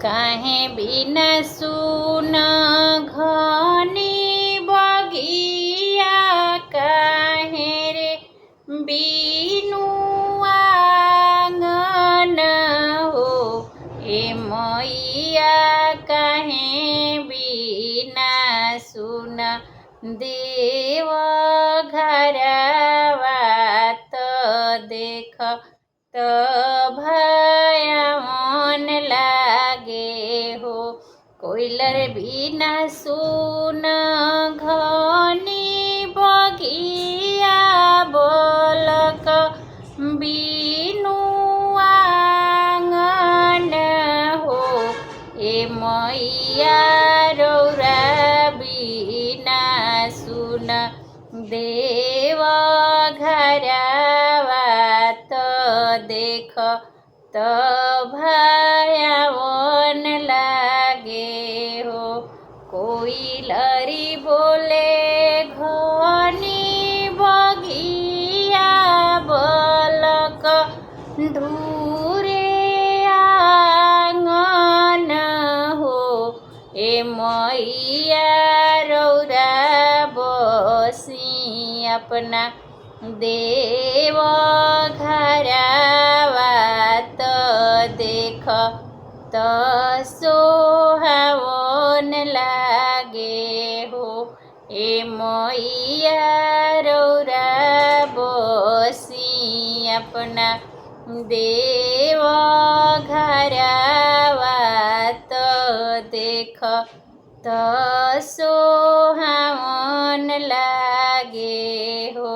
काहे बिना सुन घनी बगिया, काहे रे बीनु आंगन हो। ए मैया काहे बिना सुन देव घरवा, तो देख तो भयावन लागे हो। कोइलर बिना सुन घनी बगिया, बोलक बीनु आंगन हो। ए मैया रौरा बिना सुन देव घरवा, तो देख तो भयावन लागे हो। कोइलरी बोले घनी बगिया, बोलक ढूरे आंगन हो। ए मैया रौरा बसी अपना देव घरवा, तो देख तो सोहावन लागे हो। ए मैया रौरा बसी अपना देव घरवा, तो देख तो सोहावन लागे हो।